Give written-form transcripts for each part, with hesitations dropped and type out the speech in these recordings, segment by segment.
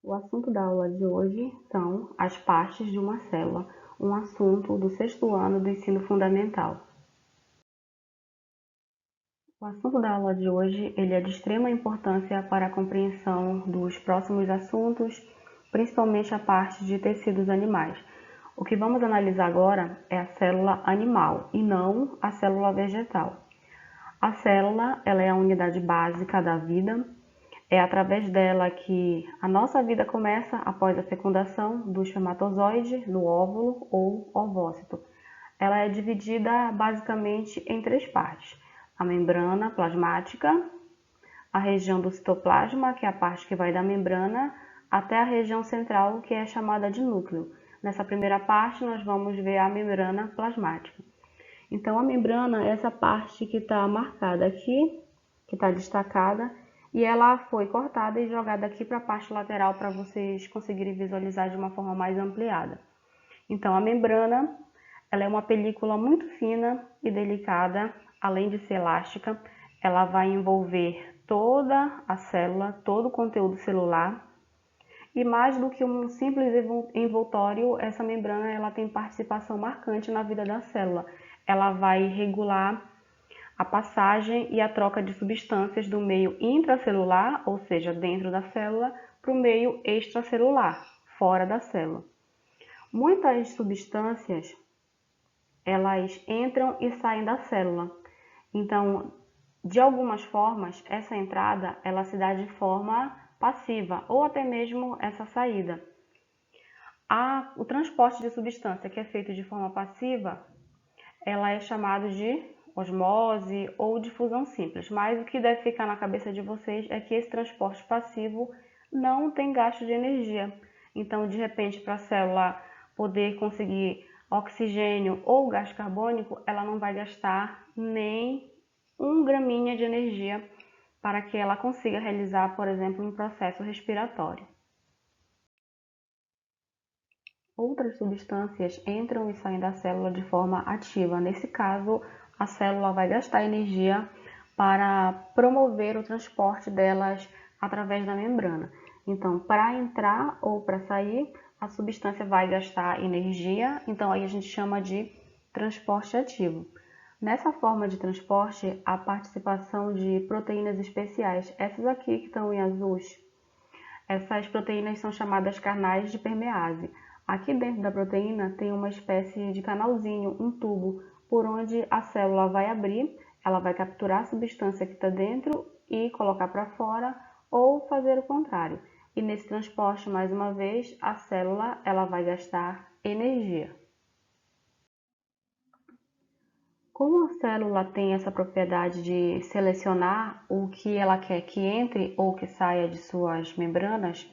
O assunto da aula de hoje são as partes de uma célula, um assunto do sexto ano do ensino fundamental. O assunto da aula de hoje ele é de extrema importância para a compreensão dos próximos assuntos, principalmente a parte de tecidos animais. O que vamos analisar agora é a célula animal e não a célula vegetal. A célula ela é a unidade básica da vida. É através dela que a nossa vida começa após a fecundação do espermatozoide no óvulo ou ovócito. Ela é dividida basicamente em três partes: a membrana plasmática, a região do citoplasma, que é a parte que vai da membrana, até a região central, que é chamada de núcleo. Nessa primeira parte, nós vamos ver a membrana plasmática. Então, a membrana é essa parte que está marcada aqui, que está destacada, e ela foi cortada e jogada aqui para a parte lateral para vocês conseguirem visualizar de uma forma mais ampliada. Então, a membrana ela é uma película muito fina e delicada, além de ser elástica, ela vai envolver toda a célula, todo o conteúdo celular. E mais do que um simples envoltório, essa membrana ela tem participação marcante na vida da célula. Ela vai regular a passagem e a troca de substâncias do meio intracelular, ou seja, dentro da célula, para o meio extracelular, fora da célula. Muitas substâncias, elas entram e saem da célula. Então, de algumas formas, essa entrada, ela se dá de forma passiva, ou até mesmo essa saída. O transporte de substância que é feito de forma passiva, ela é chamada de osmose ou difusão simples, mas o que deve ficar na cabeça de vocês é que esse transporte passivo não tem gasto de energia. Então, de repente, para a célula poder conseguir oxigênio ou gás carbônico, ela não vai gastar nem 1 graminha de energia para que ela consiga realizar, por exemplo, um processo respiratório. Outras substâncias entram e saem da célula de forma ativa. Nesse caso, a célula vai gastar energia para promover o transporte delas através da membrana. Então, para entrar ou para sair, a substância vai gastar energia, então aí a gente chama de transporte ativo. Nessa forma de transporte, a participação de proteínas especiais, essas aqui que estão em azul, essas proteínas são chamadas canais de permease. Aqui dentro da proteína tem uma espécie de canalzinho, um tubo, por onde a célula vai abrir, ela vai capturar a substância que está dentro e colocar para fora, ou fazer o contrário. E nesse transporte, mais uma vez, a célula ela vai gastar energia. Como a célula tem essa propriedade de selecionar o que ela quer que entre ou que saia de suas membranas,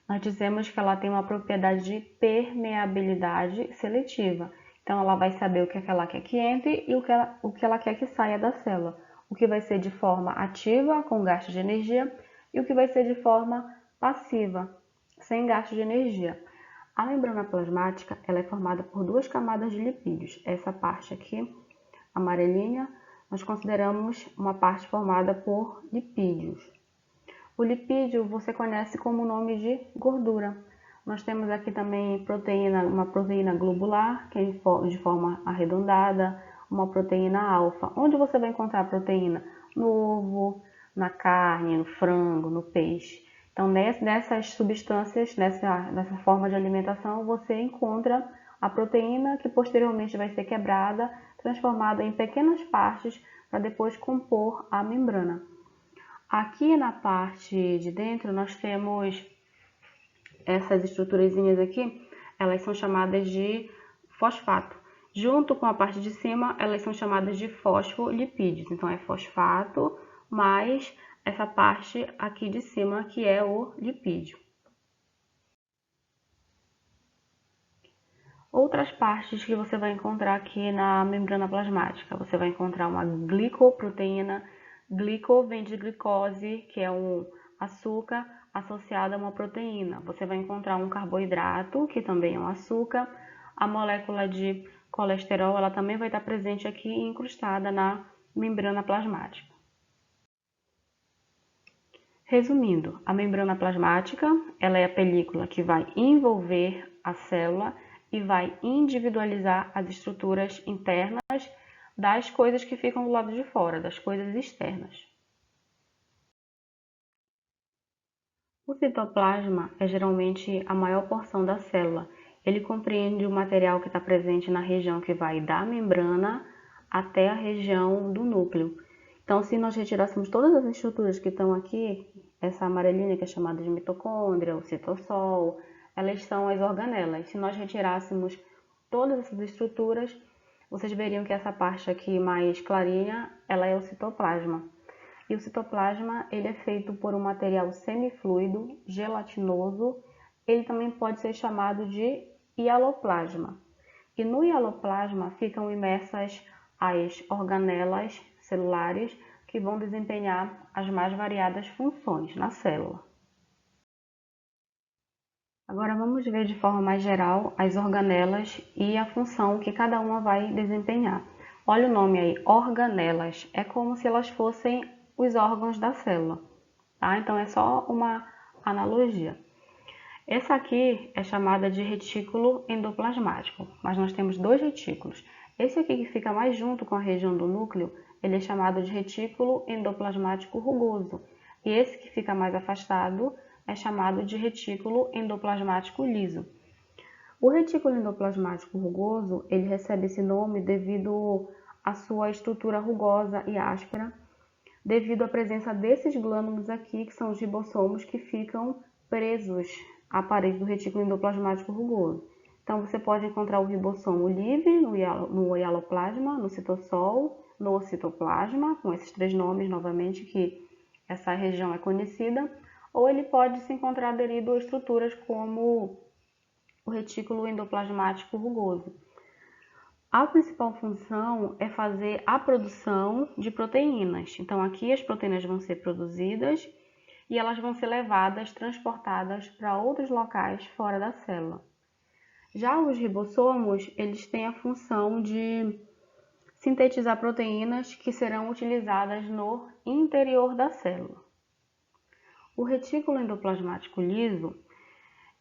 nós dizemos que ela tem uma propriedade de permeabilidade seletiva. Então, ela vai saber o que ela quer que entre e o que ela quer que saia da célula. O que vai ser de forma ativa, com gasto de energia, e o que vai ser de forma passiva, sem gasto de energia. A membrana plasmática ela é formada por 2 camadas de lipídios. Essa parte aqui, amarelinha, nós consideramos uma parte formada por lipídios. O lipídio você conhece como o nome de gordura. Nós temos aqui também uma proteína globular, que é de forma arredondada, uma proteína alfa. Onde você vai encontrar a proteína? No ovo, na carne, no frango, no peixe. Então, nessas substâncias, nessa forma de alimentação, você encontra a proteína que posteriormente vai ser quebrada, transformada em pequenas partes para depois compor a membrana. Aqui na parte de dentro nós temos essas estruturazinhas aqui, elas são chamadas de fosfato. Junto com a parte de cima, elas são chamadas de fosfolipídios. Então é fosfato mais essa parte aqui de cima que é o lipídio. Outras partes que você vai encontrar aqui na membrana plasmática, você vai encontrar uma glicoproteína. Glico vem de glicose, que é um açúcar associado a uma proteína. Você vai encontrar um carboidrato, que também é um açúcar. A molécula de colesterol, ela também vai estar presente aqui incrustada na membrana plasmática. Resumindo, a membrana plasmática, ela é a película que vai envolver a célula e vai individualizar as estruturas internas das coisas que ficam do lado de fora, das coisas externas. O citoplasma é geralmente a maior porção da célula. Ele compreende o material que está presente na região que vai da membrana até a região do núcleo. Então, se nós retirássemos todas as estruturas que estão aqui, essa amarelinha que é chamada de mitocôndria, o citossol, elas são as organelas. Se nós retirássemos todas essas estruturas, vocês veriam que essa parte aqui mais clarinha, ela é o citoplasma. E o citoplasma, ele é feito por um material semifluido, gelatinoso. Ele também pode ser chamado de hialoplasma. E no hialoplasma ficam imersas as organelas celulares que vão desempenhar as mais variadas funções na célula. Agora vamos ver de forma mais geral as organelas e a função que cada uma vai desempenhar. Olha o nome aí, organelas. É como se elas fossem os órgãos da célula, tá? Então é só uma analogia. Essa aqui é chamada de retículo endoplasmático, mas nós temos dois retículos. Esse aqui que fica mais junto com a região do núcleo, ele é chamado de retículo endoplasmático rugoso. E esse que fica mais afastado é chamado de retículo endoplasmático liso. O retículo endoplasmático rugoso, ele recebe esse nome devido à sua estrutura rugosa e áspera, devido à presença desses glânulos aqui, que são os ribossomos que ficam presos à parede do retículo endoplasmático rugoso. Então, você pode encontrar o ribossomo livre no hialoplasma, no citossol, no citoplasma, com esses três nomes novamente que essa região é conhecida, ou ele pode se encontrar aderido a estruturas como o retículo endoplasmático rugoso. A principal função é fazer a produção de proteínas. Então, aqui as proteínas vão ser produzidas e elas vão ser levadas, transportadas para outros locais fora da célula. Já os ribossomos, eles têm a função de sintetizar proteínas que serão utilizadas no interior da célula. O retículo endoplasmático liso,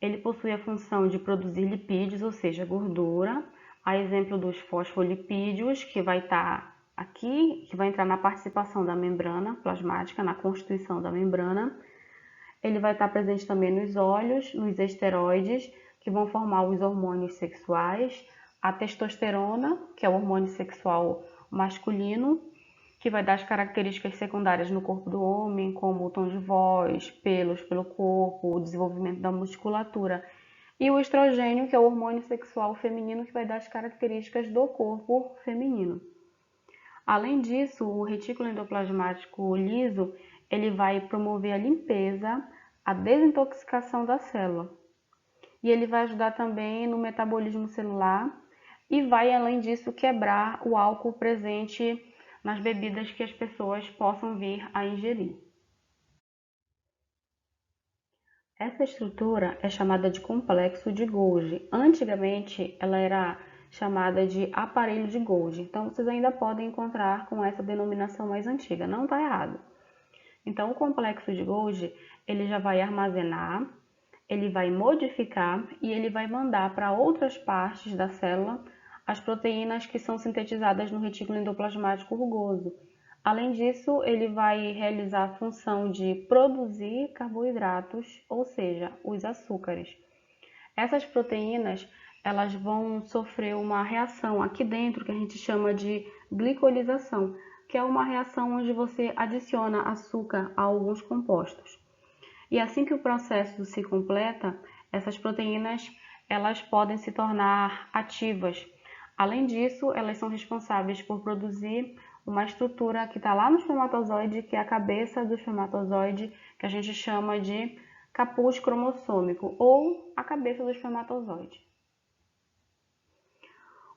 ele possui a função de produzir lipídios, ou seja, gordura, a exemplo dos fosfolipídios, que vai estar aqui, que vai entrar na participação da membrana plasmática, na constituição da membrana. Ele vai estar presente também nos óleos, nos esteroides, que vão formar os hormônios sexuais, a testosterona, que é o hormônio sexual masculino, que vai dar as características secundárias no corpo do homem, como o tom de voz, pelos pelo corpo, o desenvolvimento da musculatura. E o estrogênio, que é o hormônio sexual feminino, que vai dar as características do corpo feminino. Além disso, o retículo endoplasmático liso, ele vai promover a limpeza, a desintoxicação da célula. E ele vai ajudar também no metabolismo celular e vai, além disso, quebrar o álcool presente nas bebidas que as pessoas possam vir a ingerir. Essa estrutura é chamada de complexo de Golgi. Antigamente, ela era chamada de aparelho de Golgi. Então, vocês ainda podem encontrar com essa denominação mais antiga. Não está errado. Então, o complexo de Golgi, ele já vai armazenar, ele vai modificar e ele vai mandar para outras partes da célula as proteínas que são sintetizadas no retículo endoplasmático rugoso. Além disso, ele vai realizar a função de produzir carboidratos, ou seja, os açúcares. Essas proteínas, elas vão sofrer uma reação aqui dentro que a gente chama de glicolização, que é uma reação onde você adiciona açúcar a alguns compostos. E assim que o processo se completa, essas proteínas, elas podem se tornar ativas. Além disso, elas são responsáveis por produzir uma estrutura que está lá no espermatozoide, que é a cabeça do espermatozoide, que a gente chama de capuz cromossômico, ou a cabeça do espermatozoide.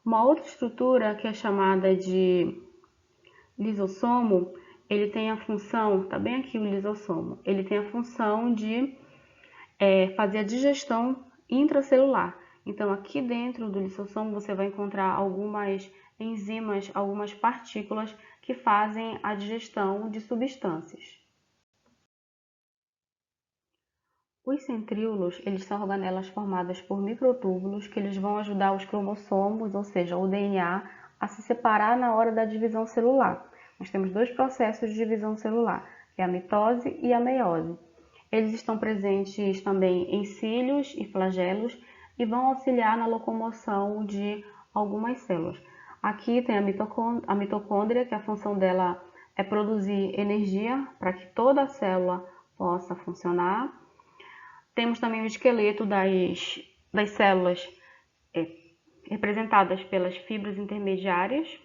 Uma outra estrutura que é chamada de lisossomo, ele tem a função, tá bem aqui o lisossomo, ele tem a função de fazer a digestão intracelular. Então, aqui dentro do lisossomo você vai encontrar algumas enzimas, algumas partículas que fazem a digestão de substâncias. Os centríolos, eles são organelas formadas por microtúbulos que eles vão ajudar os cromossomos, ou seja, o DNA, a se separar na hora da divisão celular. Nós temos dois processos de divisão celular, que é a mitose e a meiose. Eles estão presentes também em cílios e flagelos e vão auxiliar na locomoção de algumas células. Aqui tem a mitocôndria, que a função dela é produzir energia para que toda a célula possa funcionar. Temos também o esqueleto das células representadas pelas fibras intermediárias,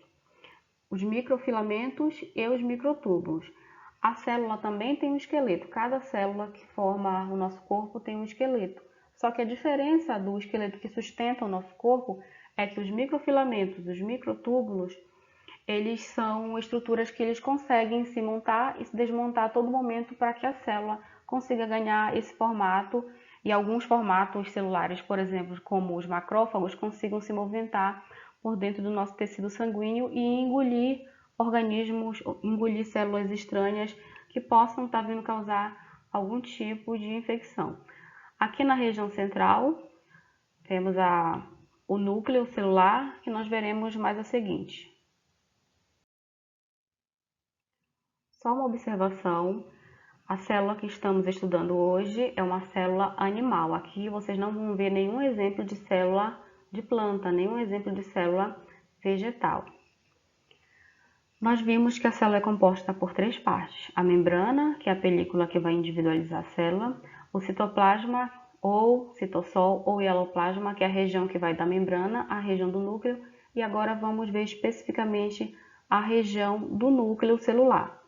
os microfilamentos e os microtúbulos. A célula também tem um esqueleto. Cada célula que forma o nosso corpo tem um esqueleto. Só que a diferença do esqueleto que sustenta o nosso corpo é que os microfilamentos, os microtúbulos, eles são estruturas que eles conseguem se montar e se desmontar a todo momento para que a célula consiga ganhar esse formato e alguns formatos celulares, por exemplo, como os macrófagos, consigam se movimentar por dentro do nosso tecido sanguíneo e engolir organismos, engolir células estranhas que possam estar vindo causar algum tipo de infecção. Aqui na região central temos o núcleo celular, que nós veremos mais a seguinte. Só uma observação, a célula que estamos estudando hoje é uma célula animal. Aqui vocês não vão ver nenhum exemplo de célula de planta, nenhum exemplo de célula vegetal. Nós vimos que a célula é composta por três partes. A membrana, que é a película que vai individualizar a célula, o citoplasma, ou citossol, ou hialoplasma, que é a região que vai da membrana à região do núcleo, e agora vamos ver especificamente a região do núcleo celular.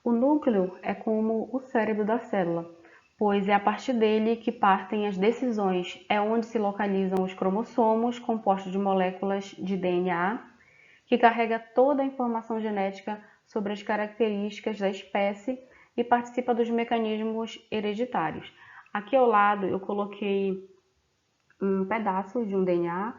O núcleo é como o cérebro da célula, pois é a partir dele que partem as decisões, é onde se localizam os cromossomos, compostos de moléculas de DNA, que carrega toda a informação genética sobre as características da espécie e participa dos mecanismos hereditários. Aqui ao lado eu coloquei um pedaço de um DNA.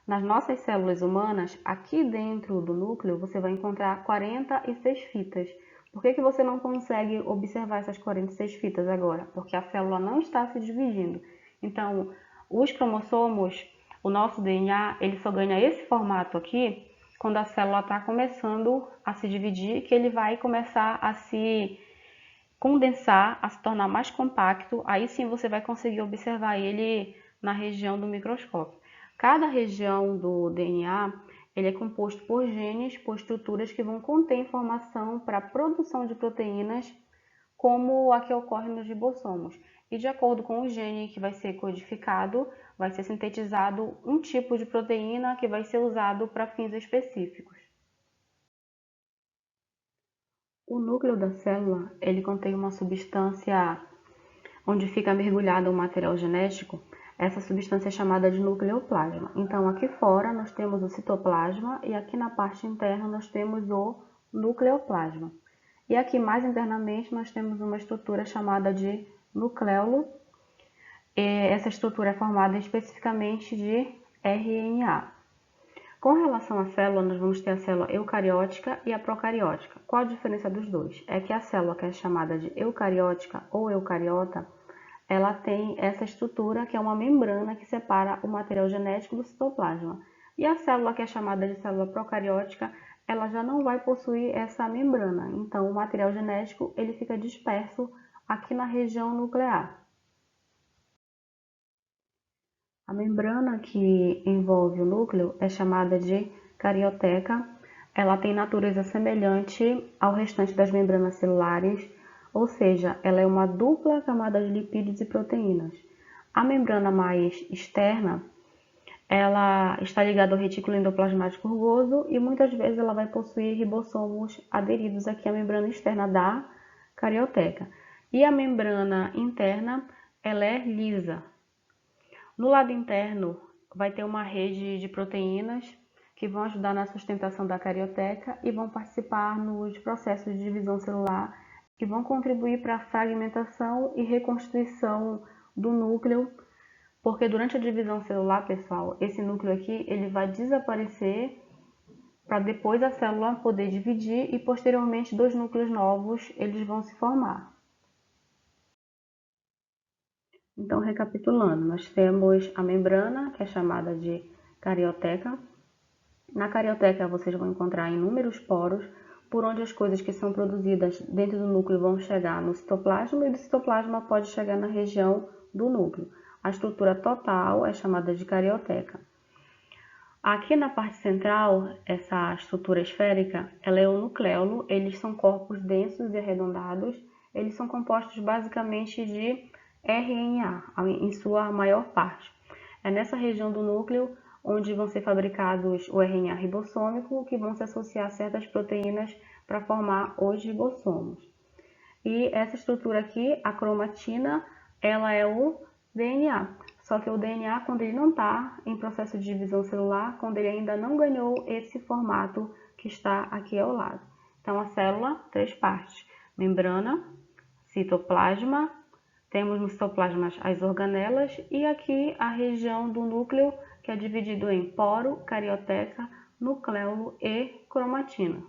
Nas nossas células humanas, aqui dentro do núcleo, você vai encontrar 46 fitas. Por que você não consegue observar essas 46 fitas agora? Porque a célula não está se dividindo. Então, os cromossomos, o nosso DNA, ele só ganha esse formato aqui quando a célula está começando a se dividir, que ele vai começar a se condensar, a se tornar mais compacto. Aí sim você vai conseguir observar ele na região do microscópio. Cada região do DNA ele é composto por genes, por estruturas que vão conter informação para a produção de proteínas, como a que ocorre nos ribossomos. E de acordo com o gene que vai ser codificado, vai ser sintetizado um tipo de proteína que vai ser usado para fins específicos. O núcleo da célula, ele contém uma substância onde fica mergulhado o material genético. Essa substância é chamada de nucleoplasma. Então, aqui fora nós temos o citoplasma e aqui na parte interna nós temos o nucleoplasma. E aqui mais internamente nós temos uma estrutura chamada de nucleolo. Essa estrutura é formada especificamente de RNA. Com relação à célula, nós vamos ter a célula eucariótica e a procariótica. Qual a diferença dos dois? É que a célula que é chamada de eucariótica ou eucariota, ela tem essa estrutura que é uma membrana que separa o material genético do citoplasma. E a célula que é chamada de célula procariótica, ela já não vai possuir essa membrana. Então, o material genético ele fica disperso aqui na região nuclear. A membrana que envolve o núcleo é chamada de carioteca. Ela tem natureza semelhante ao restante das membranas celulares, ou seja, ela é uma dupla camada de lipídios e proteínas. A membrana mais externa, ela está ligada ao retículo endoplasmático rugoso e muitas vezes ela vai possuir ribossomos aderidos aqui à membrana externa da carioteca. E a membrana interna, ela é lisa. No lado interno, vai ter uma rede de proteínas que vão ajudar na sustentação da carioteca e vão participar nos processos de divisão celular e vão contribuir para a fragmentação e reconstituição do núcleo, porque durante a divisão celular, pessoal, esse núcleo aqui ele vai desaparecer para depois a célula poder dividir e posteriormente dois núcleos novos eles vão se formar. Então, recapitulando, nós temos a membrana, que é chamada de carioteca. Na carioteca vocês vão encontrar inúmeros poros, por onde as coisas que são produzidas dentro do núcleo vão chegar no citoplasma, e do citoplasma pode chegar na região do núcleo. A estrutura total é chamada de carioteca. Aqui na parte central, essa estrutura esférica, ela é o nucleolo. Eles são corpos densos e arredondados. Eles são compostos basicamente de RNA, em sua maior parte. É nessa região do núcleo onde vão ser fabricados o RNA ribossômico, que vão se associar a certas proteínas para formar os ribossomos. E essa estrutura aqui, a cromatina, ela é o DNA. Só que o DNA, quando ele não está em processo de divisão celular, quando ele ainda não ganhou esse formato que está aqui ao lado. Então, a célula, 3 partes: membrana, citoplasma, temos no citoplasma as organelas e aqui a região do núcleo, que é dividido em poro, carioteca, nucleolo e cromatina.